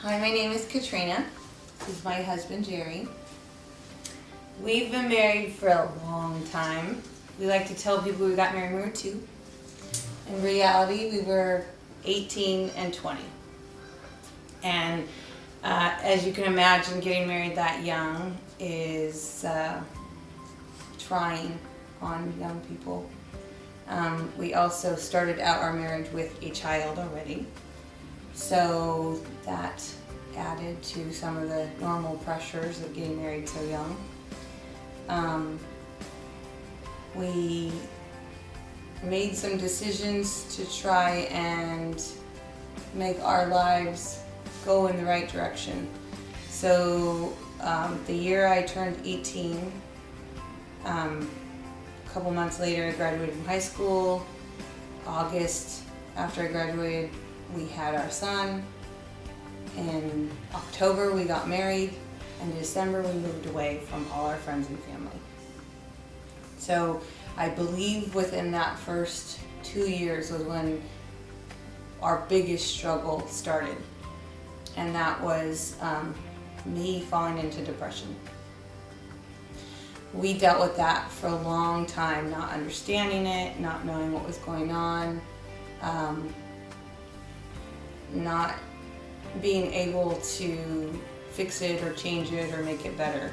Hi, my name is Katrina. This is my husband, Jerry. We've been married for a long time. We like to tell people we got married when we were 2. In reality, we were 18 and 20. And as you can imagine, getting married that young is trying on young people. We also started out our marriage with a child already. So that added to some of the normal pressures of getting married so young. We made some decisions to try and make our lives go in the right direction. So the year I turned 18, a couple months later I graduated from high school. August, after I graduated, we had our son. In October we got married, and in December we moved away from all our friends and family. So I believe within that first 2 years was when our biggest struggle started, and that was me falling into depression. We dealt with that for a long time, not understanding it, not knowing what was going on, not being able to fix it or change it or make it better.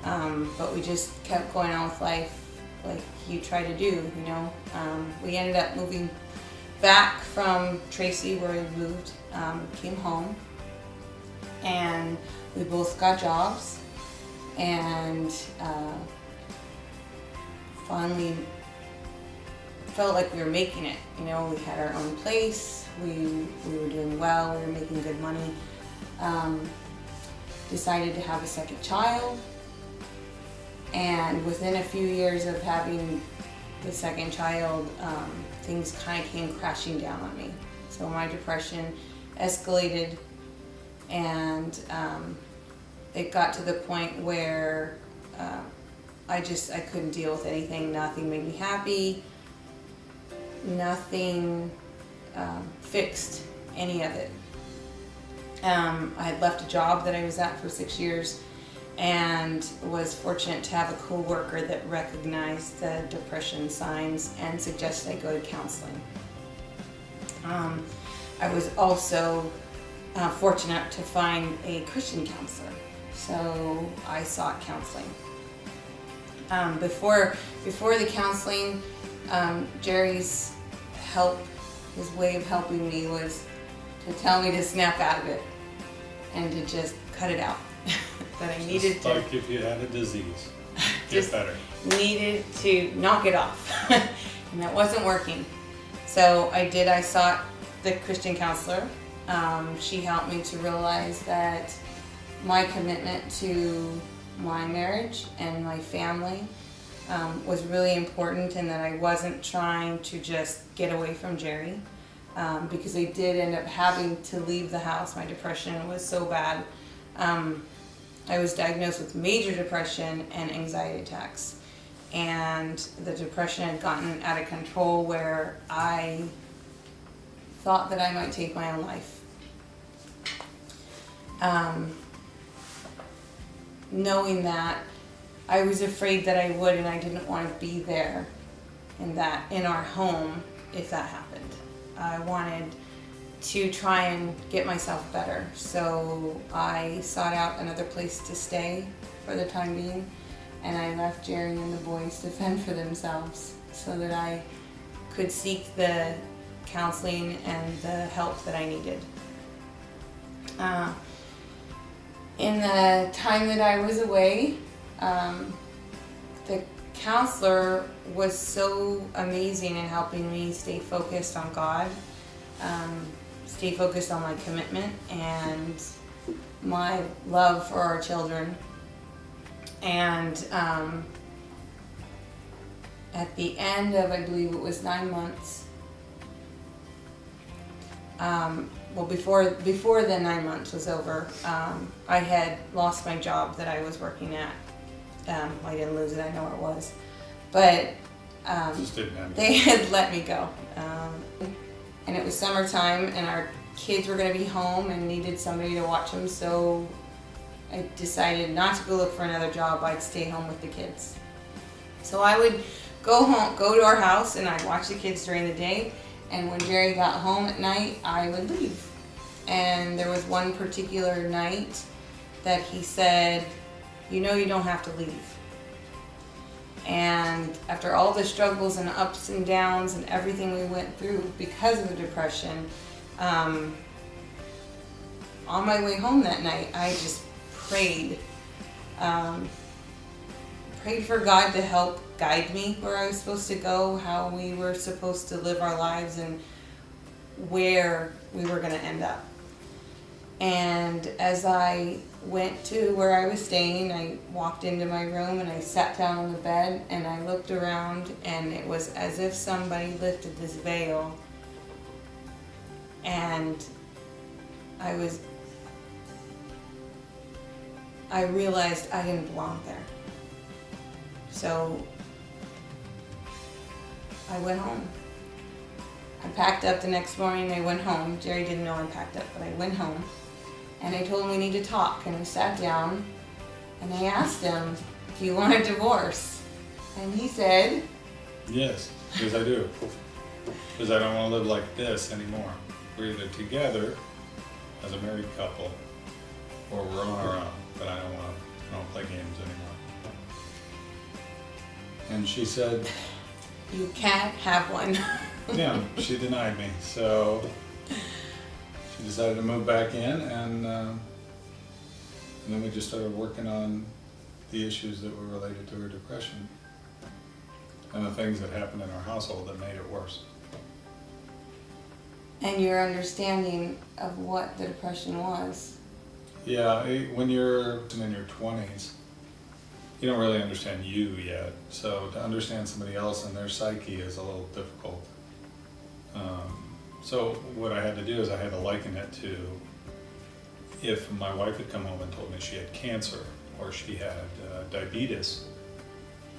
But we just kept going on with life like you try to do, you know. We ended up moving back from Tracy, where we moved, came home, and we both got jobs, and finally felt like we were making it. You know, we had our own place, we were doing well, we were making good money. Decided to have a second child, and within a few years of having the second child, things kind of came crashing down on me. So my depression escalated, and it got to the point where I couldn't deal with anything. Nothing made me happy. Nothing fixed any of it. I had left a job that I was at for 6 years, and was fortunate to have a co-worker that recognized the depression signs and suggested I go to counseling. I was also fortunate to find a Christian counselor, so I sought counseling. Before the counseling, Jerry's help, his way of helping me was to tell me to snap out of it and to just cut it out. That I needed just like if you had a disease, get better. Needed to knock it off, and that wasn't working. So I sought the Christian counselor. She helped me to realize that my commitment to my marriage and my family was really important, and that I wasn't trying to just get away from Jerry, because I did end up having to leave the house. My depression was so bad. I was diagnosed with major depression and anxiety attacks, and the depression had gotten out of control where I thought that I might take my own life. Knowing that, I was afraid that I would, and I didn't want to be there in our home if that happened. I wanted to try and get myself better, so I sought out another place to stay for the time being, and I left Jerry and the boys to fend for themselves so that I could seek the counseling and the help that I needed. In the time that I was away, the counselor was so amazing in helping me stay focused on God, stay focused on my commitment and my love for our children. And at the end of, I believe it was 9 months, before the 9 months was over, I had lost my job that I was working at. I didn't lose it, I know where it was, but they had let me go. And it was summertime, and our kids were going to be home and needed somebody to watch them, so I decided not to go look for another job. I'd stay home with the kids. So I would go to our house, and I'd watch the kids during the day, and when Jerry got home at night, I would leave. And there was one particular night that he said, you know, you don't have to leave. And after all the struggles and ups and downs and everything we went through because of the depression, on my way home that night, I just prayed for God to help guide me where I was supposed to go, how we were supposed to live our lives, and where we were going to end up. And as I went to where I was staying, I walked into my room and I sat down on the bed and I looked around, and it was as if somebody lifted this veil, and I realized I didn't belong there. So I went home. I packed up the next morning, I went home. Jerry didn't know I packed up, but I went home. And I told him we need to talk. And we sat down and I asked him, do you want a divorce? And he said, Yes, because I do. Because I don't want to live like this anymore. We're either together as a married couple, or we're on our own. But I don't play games anymore. And she said, you can't have one. yeah, she denied me. So she decided to move back in, and then we just started working on the issues that were related to her depression and the things that happened in our household that made it worse. And your understanding of what the depression was. Yeah, when you're in your 20s, you don't really understand you yet. So to understand somebody else and their psyche is a little difficult. So what I had to do is I had to liken it to if my wife had come home and told me she had cancer or she had diabetes.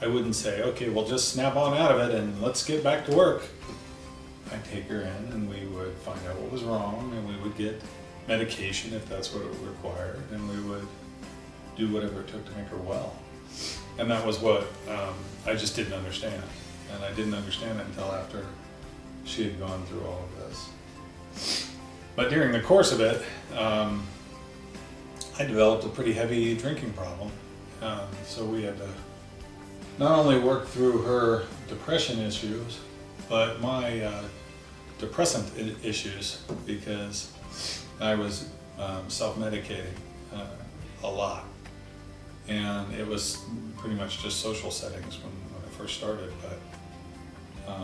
I wouldn't say, okay, well just snap on out of it and let's get back to work. I'd take her in and we would find out what was wrong, and we would get medication if that's what it required, and we would do whatever it took to make her well. And that was what I just didn't understand. And I didn't understand it until after she had gone through all of this. But during the course of it, I developed a pretty heavy drinking problem. So we had to not only work through her depression issues, but my depressant issues, because I was self-medicating a lot. And it was pretty much just social settings when I first started, but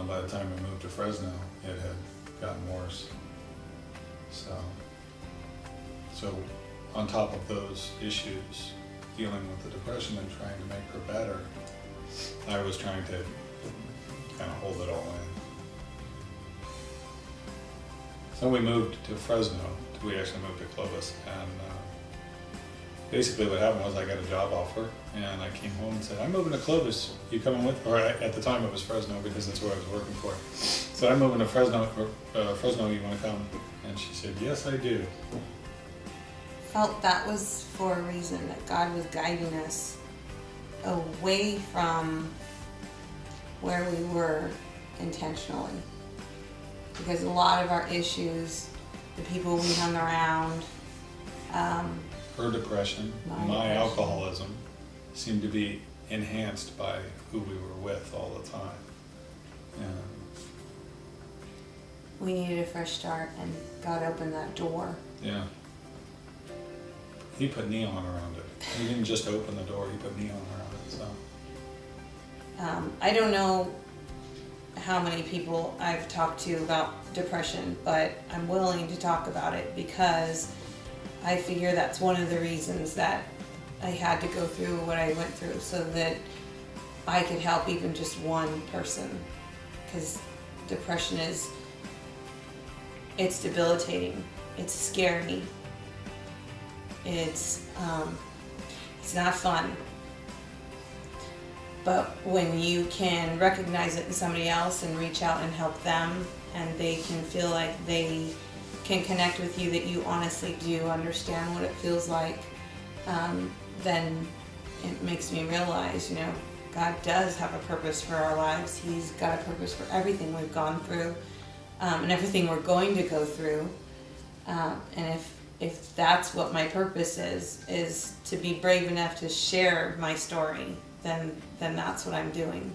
by the time we moved to Fresno, it had gotten worse. So on top of those issues, dealing with the depression and trying to make her better, I was trying to kind of hold it all in. So we moved to Fresno. We actually moved to Clovis, and basically what happened was I got a job offer, and I came home and said, I'm moving to Clovis, you coming with? Or at the time it was Fresno, because that's where I was working for. So I'm moving to Fresno, you want to come? And she said, yes, I do. Felt that was for a reason, that God was guiding us away from where we were intentionally. Because a lot of our issues, the people we hung around, her depression, my alcoholism, seemed to be enhanced by who we were with all the time. And we needed a fresh start, and God opened that door. yeah. He put neon around it. He didn't just open the door, he put neon around it. So I don't know how many people I've talked to about depression, but I'm willing to talk about it because I figure that's one of the reasons that I had to go through what I went through, so that I could help even just one person. Because depression it's debilitating, it's scary, it's not fun. But when you can recognize it in somebody else and reach out and help them, and they can feel like they can connect with you, that you honestly do understand what it feels like, then it makes me realize, God does have a purpose for our lives. He's got a purpose for everything we've gone through, and everything we're going to go through. And if that's what my purpose is to be brave enough to share my story, then that's what I'm doing.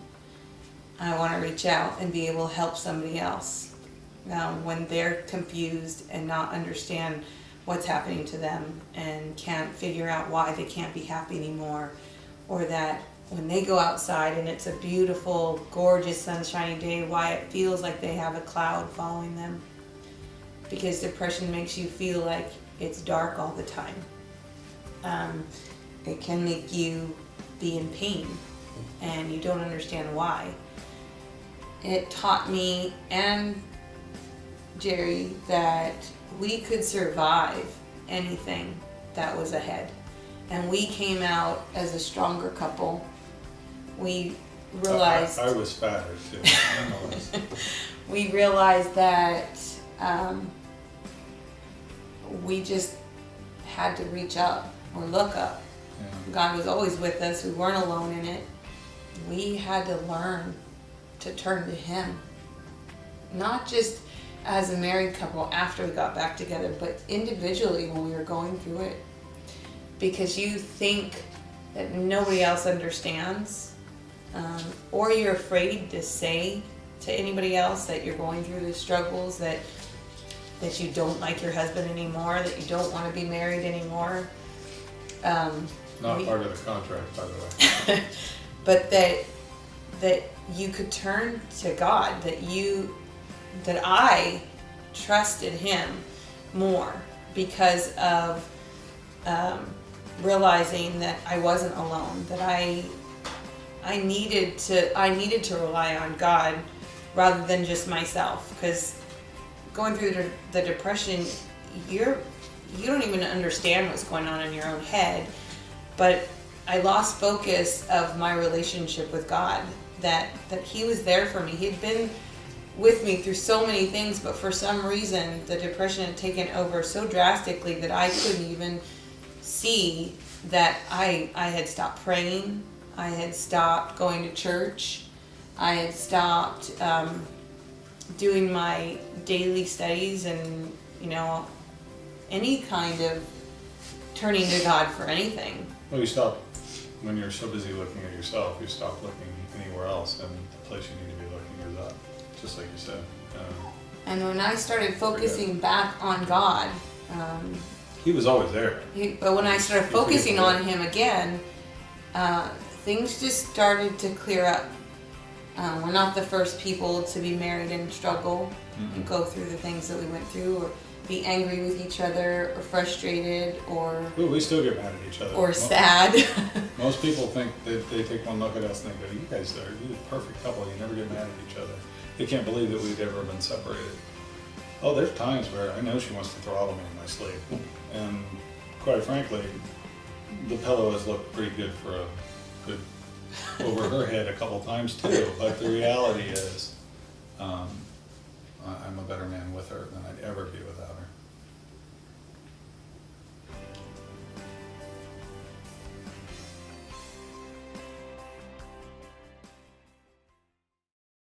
I want to reach out and be able to help somebody else when they're confused and not understand what's happening to them and can't figure out why they can't be happy anymore, or that when they go outside and it's a beautiful, gorgeous, sunshiny day, why it feels like they have a cloud following them. Because depression makes you feel like it's dark all the time. It can make you be in pain and you don't understand why. It taught me and Jerry that we could survive anything that was ahead. And we came out as a stronger couple. We realized... I was fatter too. We realized that we just had to reach up or look up. Yeah. God was always with us. We weren't alone in it. We had to learn to turn to Him. Not just as a married couple after we got back together, but individually when we were going through it. Because you think that nobody else understands, or you're afraid to say to anybody else that you're going through the struggles, that you don't like your husband anymore, that you don't want to be married anymore. Not part of the contract, by the way. But that you could turn to God, that I trusted Him more because of realizing that I wasn't alone, that I needed to rely on God rather than just myself. Because going through the depression, you don't even understand what's going on in your own head. But I lost focus of my relationship with God, that He was there for me. He had been with me through so many things, but for some reason the depression had taken over so drastically that I couldn't even see that I had stopped praying. I had stopped going to church. I had stopped doing my daily studies and, any kind of turning to God for anything. Well, you stop, when you're so busy looking at yourself, you stop looking anywhere else, and the place you need to be looking is up, just like you said. And when I started focusing back on God, He was always there. But when I started focusing on Him again, things just started to clear up. We're not the first people to be married and struggle and go through the things that we went through, or be angry with each other, or frustrated, or... Ooh, we still get mad at each other. Or sad. Most people think that they take one look at us and they go, you guys are a perfect couple, you never get mad at each other. They can't believe that we've ever been separated. Oh, there's times where I know she wants to throttle me in my sleep. And quite frankly, the pillow has looked pretty good for a good over her head a couple times too. But the reality is, I'm a better man with her than I'd ever be without her.